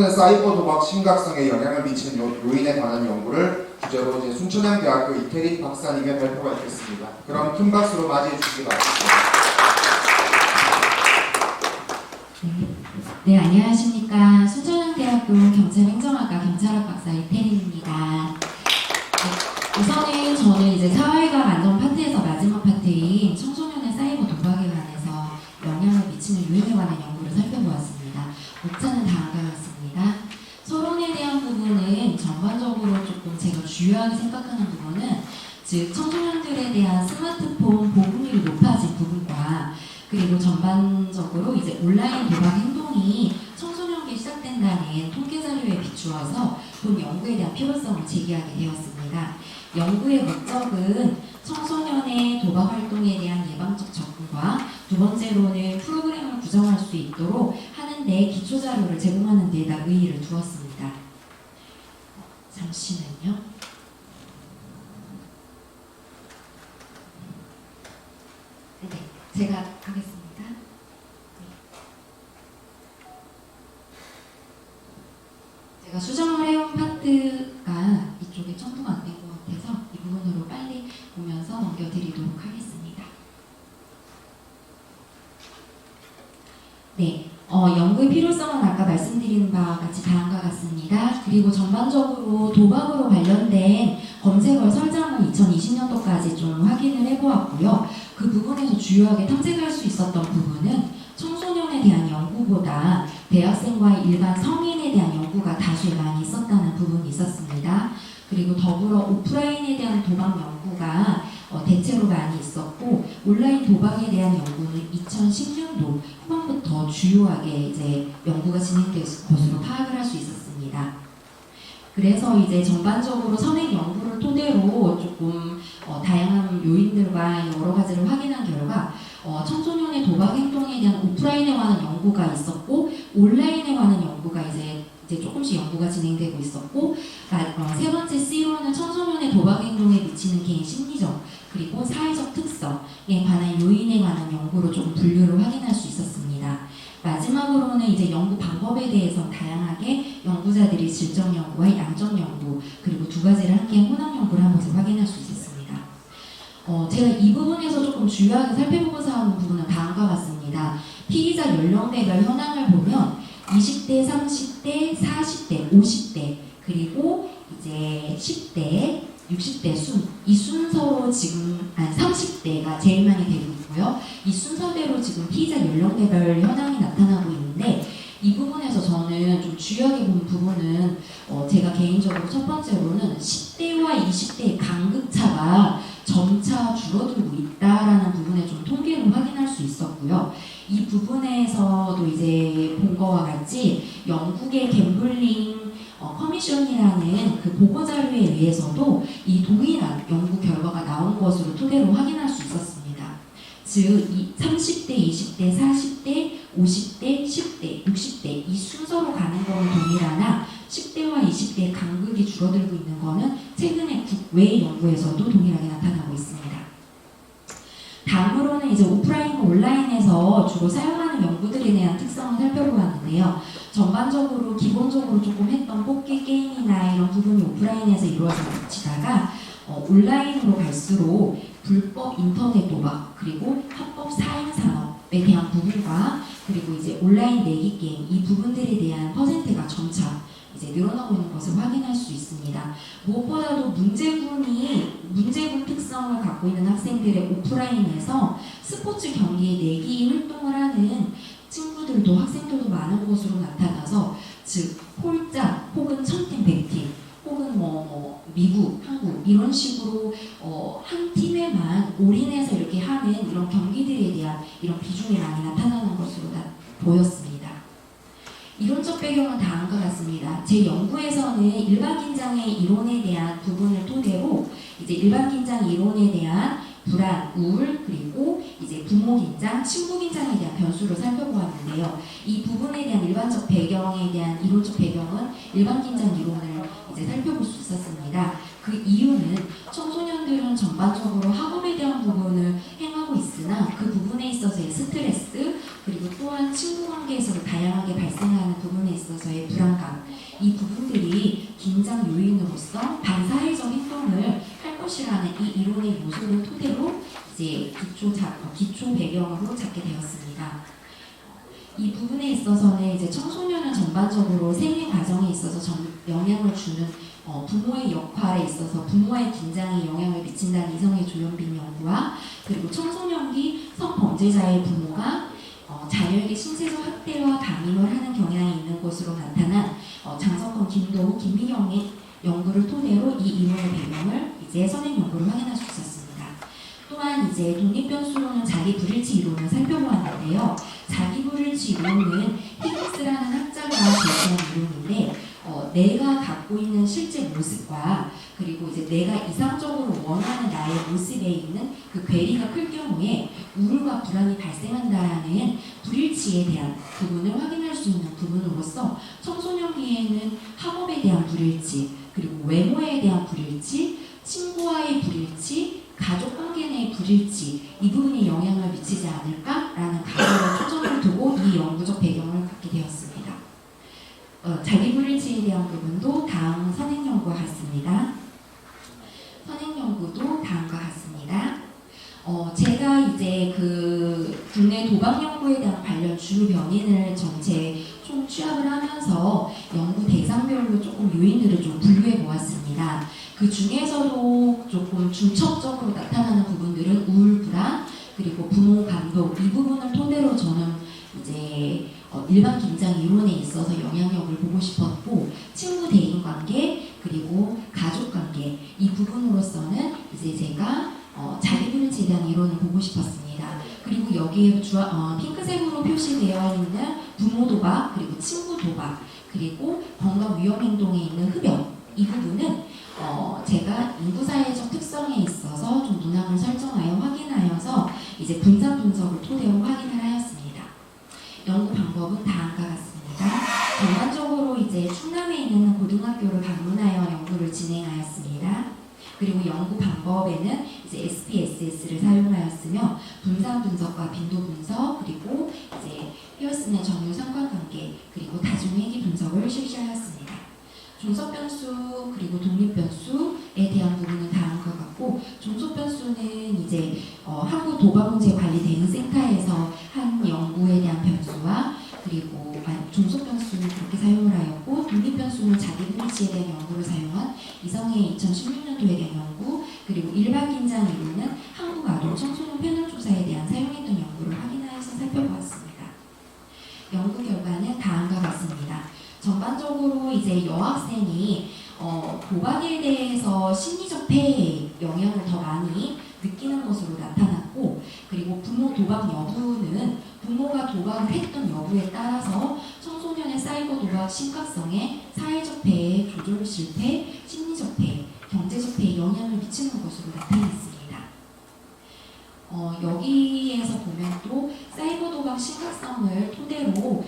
사이버 도박 심각성에 영향을 미치는 요인에 관한 연구를 주제로 순천향대학교 이태리 박사님의 발표가 있겠습니다. 그럼 큰 박수로 맞이해 주시기 바랍니다. 네, 안녕하십니까. 순천향대학교 경찰행정학과 경찰학 박사 이태리입니다. 우선은 저는 이제 사회학 안전 파트에서 마지막 파트인 청소년의 사이버 도박에 관해서 영향을 미치는 요인에 관한 연구를 살펴보았습니다. 목차는 다음과 같습니다. 서론에 대한 부분은 전반적으로 조금 제가 주요하게 생각하는 부분은 즉 청소년들에 대한 스마트폰 보급률이 높아진 부분과 그리고 전반적으로 이제 온라인 도박 행동이 청소년기에 시작된다는 통계 자료에 비추어서 본 연구에 대한 필요성을 제기하게 되었습니다. 연구의 목적은 청소년의 도박 활동에 대한 예방적 접근과 두 번째로는 프로그램을 구성할 수 있도록 하는 데 기초 자료를 제공하는 데에다 의의를 두었습니다. 잠시만요. 네, 제가 하겠습니다. 제가 수정을 해온 파트가 이쪽에 첨부가 안 된 것 같아서 이 부분으로 빨리 보면서 넘겨드리도록 하겠습니다. 네, 연구의 필요성은 아까 말씀드린 바와 같이 다음과 같습니다. 그리고 전반적으로 도박으로 관련된 검색어 설정을 2020년도까지 좀 확인을 해보았고요. 그 부분에서 주요하게 탐색할 수 있었던 부분은 청소년에 대한 연구보다 대학생과의 일반 성인에 대한 연구가 다수 많이 있었다는 부분이 있었습니다. 그리고 더불어 오프라인에 대한 도박 연구가 대체로 많이 있었고 온라인 도박에 대한 연구는 2010년도 후반부터 주요하게 이제 연구가 진행될 것으로 파악을 할 수 있었습니다. 그래서 이제 전반적으로 선행 연구를 토대로 조금 다양한 요인들과 여러 가지를 확인한 결과 청소년의 도박 행동에 대한 오프라인에 관한 연구가 있었고 온라인에 관한 연구가 이제 조금씩 연구가 진행되고 있었고 세 번째 C로는 청소년의 도박 행동에 미치는 개인 심리적 그리고 사회적 특성에 관한 요인에 관한 연구로 좀 분류를 확인할 수 있었습니다. 마지막으로는 이제 연구 방법에 대해서 다양하게 연구자들이 질적 연구와 양적 연구 그리고 두 가지를 함께 혼합 연구를 하면서 확인할 수 있었습니다. 제가 이 부분에서 조금 주요하게 살펴보고자 하는 부분은 다음과 같습니다. 피의자 연령대별 현황을 보면 20대, 30대, 40대, 50대 그리고 이제 10대, 60대 이 순서로 지금 30대가 제일 많이 되고 있고요. 이 순서대로 지금 피의자 연령대별 현황이 나타나고 있는데 이 부분에서 저는 좀 주요하게 본 부분은 제가 개인적으로 첫 번째로는 10대와 20대의 간극차가 점차 줄어들고 있다라는 부분에 좀 통계를 확인할 수 있었고요. 이 부분에서도 이제 본 거와 같이 영국의 갬블링 커미션이라는 그 보고자료에 의해서도 이 동일한 연구 결과가 나온 것으로 토대로 확인할 수 있었습니다. 즉 30대, 20대, 40대, 50대, 10대, 60대 이 순서로 가는 것은 동일하나 10대와 20대의 간극이 줄어들고 있는 것은 최근에 국외 연구에서도 동일하게 나타나고 있습니다. 다음으로는 이제 오프라인과 온라인에서 주로 사용하는 연구들에 대한 특성을 살펴보았는데요. 전반적으로 기본적으로 조금 했던 뽑기 게임이나 이런 부분이 오프라인에서 이루어지다가 온라인으로 갈수록 불법 인터넷 도박 그리고 합법 사행 산업에 대한 부분과 그리고 이제 온라인 내기 게임 이 부분들에 대한 퍼센트가 점차 이제 늘어나고 있는 것을 확인할 수 있습니다. 무엇보다도 문제군 특성을 갖고 있는 학생들의 오프라인에서 스포츠 경기에 내기 활동을 하는 친구들도 학생들도 많은 것으로 나타나서 즉 홀짝 혹은 천팀 백팀 혹은 미국, 한국 이런 식으로 한 팀에만 올인해서 이렇게 하는 이런 경기들에 대한 이런 비중이 많이 나타나는 것으로 보였습니다. 이론적 배경은 다음과 같습니다. 제 연구에서는 일반 긴장의 이론에 대한 부분을 토대로 이제 일반 긴장 이론에 대한 불안, 우울, 그리고 이제 부모 긴장, 친구 긴장에 대한 변수를 살펴보았는데요. 이 부분에 대한 일반적 배경에 대한 이론적 배경은 일반 긴장 이론을 이제 살펴볼 수 있었습니다. 그 이유는 청소년들은 전반적으로 학업에 대한 부분을 행하고 있으나 그 부분에 있어서의 스트레스 그리고 또한 친구 관계에서 다양하게 발생하는 부분에 있어서의 불안감 이 부분들이 긴장 요인으로서 반사회적 행동을 할 것이라는 이 이론의 요소를 토대로 이제 기초 배경으로 잡게 되었습니다. 이 부분에 있어서는 이제 청소년은 전반적으로 생애 과정에 있어서 영향을 주는 부모의 역할에 있어서 부모의 긴장이 영향을 미친다는 이성의 조현빈 연구와 그리고 청소년기 성범죄자의 부모가 자녀에게 신체적 학대와 감임을 하는 경향이 있는 것으로 나타난 장석헌, 김도우, 김미경의 연구를 토대로 이 이론의 배경을 이제 선행 연구를 확인할 수 있었습니다. 또한 이제 독립변수로는 자기 불일치 이론을 살펴보았는데요. 자기 불일치 이론은 히깅스라는 학자가 제시한 이론인데 내가 갖고 있는 실제 모습과 그리고 이제 내가 이상적으로 원하는 나의 모습에 있는 그 괴리가 클 경우에 우울과 불안이 발생한다라는 불일치에 대한 부분을 확인할 수 있는 부분으로서 청소년기에는 학업에 대한 불일치, 그리고 외모에 대한 불일치, 친구와의 불일치, 가족 관계 내의 불일치 이 부분이 영향을 미치지 않을까라는 가설에 초점을 두고 이 연구적 배경을 갖게 되었습니다. 자기 불일치에 대한 부분도 다음 선행 연구와 같습니다. 선행 연구도 다음과 같습니다. 제가 이제 그 국내 도박 연구에 대한 관련 주요 변인을 전체 총 취합을 하면서 연구 대상별로 조금 요인들을 좀 분류해 보았습니다. 그 중에서도 조금 중첩적으로 나타나는 부분들은 우울, 불안, 그리고 부모 감독 이 부분을 토대로 저는 이제 일반 긴장 이론에 있어서 영향력을 보고 싶었고 친구 대인 관계 그리고 가족 관계 이 부분으로서는 이제 제가 자기 불일치에 대한 이론을 보고 싶었습니다. 그리고 여기에 핑크색으로 표시되어 있는 부모 도박 그리고 친구 도박 그리고 건강 위험 행동에 있는 흡연 이 부분은 제가 인구사회적 특성에 있어서 좀 문항을 설정하여 확인하여서 이제 분산 분석을 토대로 확인을 하였습니다. 연구 방법은 다음과 같습니다. 전반적으로 이제 충남에 있는 고등학교를 방문하여 연구를 진행하였습니다. 그리고 연구 방법에는 이제 SPSS를 사용하였으며 분산 분석과 빈도 분석 그리고 이제 피어슨의 정유 상관관계 그리고 다중회귀 분석을 실시하였습니다. 종속 변수 그리고 독립 변수에 대한 부분은 다음과 같고 종속 변수는 이제 한국도박문제관리대응센터에서 한 연구에 대한 변수와 그리고 종속 변수는 그렇게 사용을 하였고 독립 변수는 자기 불일치에 대한 연구를 사용한 이성의 2016년도에 대한 연구 그리고 일반 긴장 이론은 한국 아동 청소년 패널 조사에 대한 사용했던 연구를 확인하여서 살펴보았습니다. 연구 결과는 다음과 같습니다. 전반적으로 이제 여학생이 도박에 대해서 심리적 폐해에 영향을 더 많이 느끼는 것으로 나타났고 그리고 부모 도박 여부는 부모가 도박을 했던 여부에 따라서 청소년의 사이버 도박 심각성에 사회적 폐해, 조절 실패, 심리적 폐해, 경제적 폐해에 영향을 미치는 것으로 나타났습니다. 여기에서 보면 또 사이버 도박 심각성을 토대로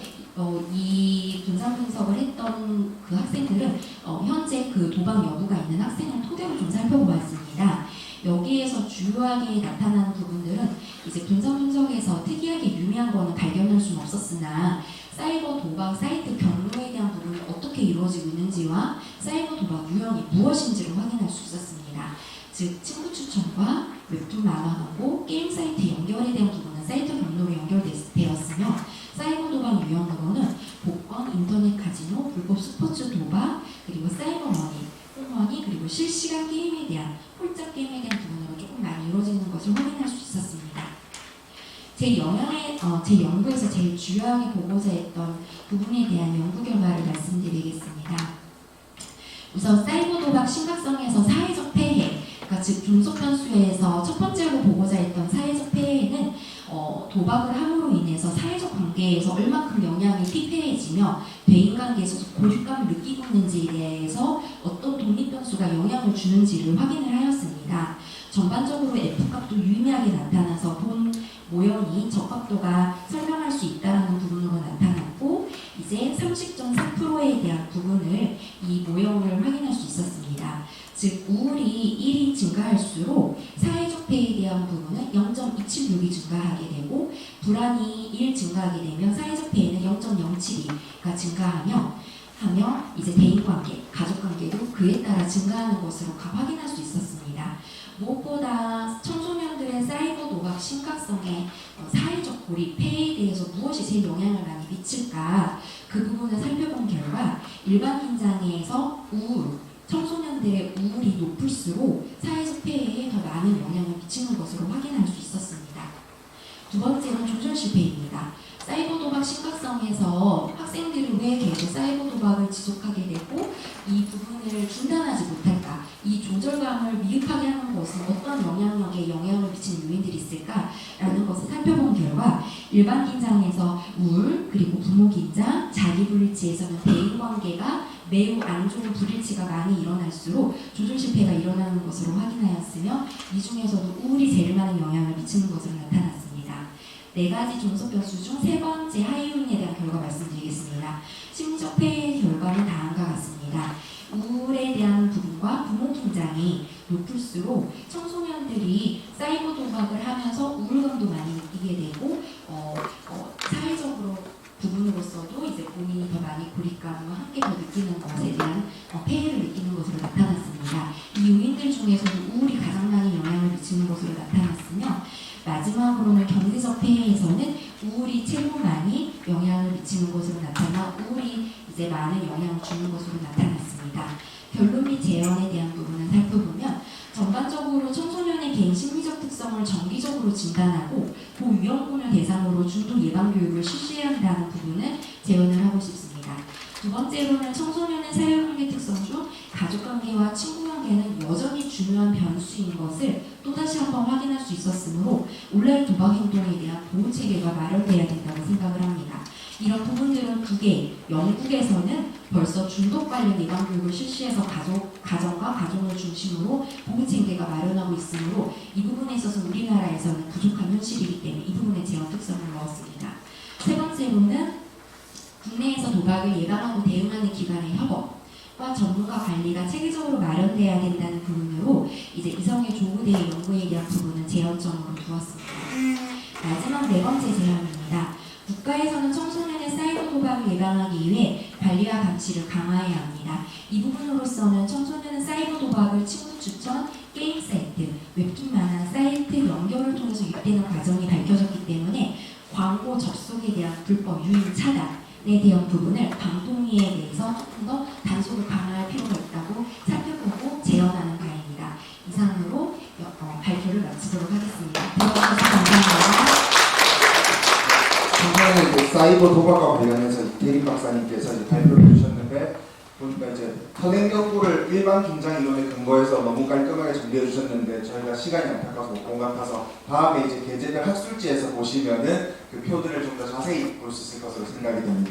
이 분산 분석을 했던 그 학생들은 현재 그 도박 여부가 있는 학생을 토대로 좀 살펴보았습니다. 여기에서 주요하게 나타나는 부분들은 이제 분산 분석에서 특이하게 유의한 거는 발견할 수는 없었으나 사이버 도박 사이트 경로에 대한 부분이 어떻게 이루어지고 있는지와 사이버 도박 유형이 무엇인지를 확인할 수 있었습니다. 즉 친구 추천과 웹툰 만화 광고, 게임 사이트 연결에 대한 부분은 사이트 경로로 연결되었으며 사이버 도박 유형으로는 복권, 인터넷 카지노, 불법 스포츠 도박, 그리고 사이버 머니, 홈머니, 그리고 실시간 게임에 대한 홀짝 게임에 대한 부분으로 조금 많이 이루어지는 것을 확인할 수 있었습니다. 제 연구에서 제일 주요하게 보고자 했던 부분에 대한 연구 결과를 말씀드리겠습니다. 우선 사이버 도박 심각성에서 사회적 폐해, 그러니까 즉 종속 변수에서 첫 번째로 보고자 했던 사회적 폐해는 도박을 함으로 인해서 사회적 관계에서 얼마큼 영향이 피폐해지며 대인관계에서 고립감을 느끼고 있는지에 대해서 어떤 독립 변수가 영향을 주는지를 확인을 하였습니다. 전반적으로 F값도 유의미하게 나타나서 본 모형이 적합도가 설명할 수 있다는 부분으로 나타났고 이제 30.4%에 대한 부분을 이 모형을 확인할 수 있었습니다. 즉 우울이 1이 증가할수록 사회적 폐해에 대한 부분은 0.276이 증가하게 되고 불안이 1 증가하게 되면 사회적 폐해는 0.072가 증가하며 하며 이제 대인관계, 가족관계도 그에 따라 증가하는 것으로 확인할 수 있었습니다. 무엇보다 청소년들의 사이버 도박 심각성에 사회적 고립, 폐해에 대해서 무엇이 제일 영향을 많이 미칠까 그 부분을 살펴본 결과 일반 긴장에서 우울, 청소년들의 우울이 높을수록 사회적 폐해에 더 많은 영향을 미치는 것으로 확인할 수 있었습니다. 두 번째는 조절 실패입니다. 사이버 도박 심각성에서 학생들은 왜 계속 사이버 도박을 지속하게 되고 이 부분을 중단하지 못할까? 이 조절감을 미흡하게 하는 것은 어떤 영향력에 영향을 미치는 요인들이 있을까라는 것을 살펴본 결과 일반 긴장에서 우울, 그리고 부모 긴장, 자기 불일치에서는 대인 관계가 매우 안 좋은 불일치가 많이 일어날수록 조절 실패가 일어나는 것으로 확인하였으며 이 중에서도 우울이 제일 많은 영향을 미치는 것으로 나타났습니다. 네 가지 종속 변수 중 세 번째 하위 요인에 대한 결과 말씀드리겠습니다. 심리적 폐해의 결과는 다음과 같습니다. 우울에 대한 부분과 부모 긴장이 높을수록 청소년들이 사이버 도박을 하면서 우울감도 많이 느끼게 되고 사회적으로 부분으로서도 이제 본인이 더 많이 고립감과 함께 더 느끼는 것에 대한 폐해를 느끼는 것으로 나타났습니다. 이 요인들 중에서도 우울이 가장 많이 영향을 미치는 것으로 나타났으며 마지막으로는 경제적 폐해에서는 우울이 최고 많이 영향을 미치는 것으로 나타나 우울이 이제 많은 영향을 주는 것으로 나타났습니다. 결론 및 재현에 대한 부분을 살펴보면 전반적으로 청소년의 개인 심리적 특성을 정기적으로 진단하고 고위험군을 대상으로 중독 예방 교육을 실시해야 한다는 부분을 재현을 하고 싶습니다. 두 번째로는 청소년의 사회관계 특성 중 가족관계와 친구관계는 여전히 중요한 변수인 것을 또다시 한번 확인할 수 있었으므로 온라인 도박 행동에 대한 보호 체계가 마련돼야 된다고 생각을 합니다. 이런 부분들은 영국에서는 벌써 중독 관련 예방 교육을 실시해서 가정과 가족을 중심으로 보호 체계가 마련하고 있으므로 이 부분에 있어서 우리나라에서는 부족한 현실이기 때문에 이 부분에 제한 특성을 넣었습니다. 세 번째로는 국내에서 도박을 예방하고 대응하는 기관의 협업과 전문가 관리가 체계적으로 마련돼야 된다는 부분으로 이제 이성의 조우대의 연구에 대한 부분은 제한점으로 두었습니다. 마지막 네 번째 제안입니다. 국가에서는 청소년의 사이버 도박을 예방하기 위해 관리와 감시를 강화해야 합니다. 이 부분으로서는 청소년은 사이버 도박을 친구 추천, 게임 사이트, 웹툰 만한 사이트 연결을 통해서 유입되는 과정이 밝혀졌기 때문에 광고 접속에 대한 불법 유인 차단에 대한 부분을 방통위에 대해서 조금 더 단속을 강화할 필요가 있다고 살펴보고 제언하는 바입니다. 이상으로 발표를 마치도록 하겠습니다. 들어주셔서 감사합니다. 전에 이제 사이버 도박과 관련해서 이태림 박사님께서 이제 발표를 해주셨는데 보니까 이제 현행 연구를 일반 긴장 이론에 근거해서 너무 깔끔하게 정리해 주셨는데 저희가 시간이 안타까워서 못 본 것 같아서 다음에 이제 계제별 학술지에서 보시면은 그 표들을 좀 더 자세히 볼 수 있을 것으로 생각이 됩니다.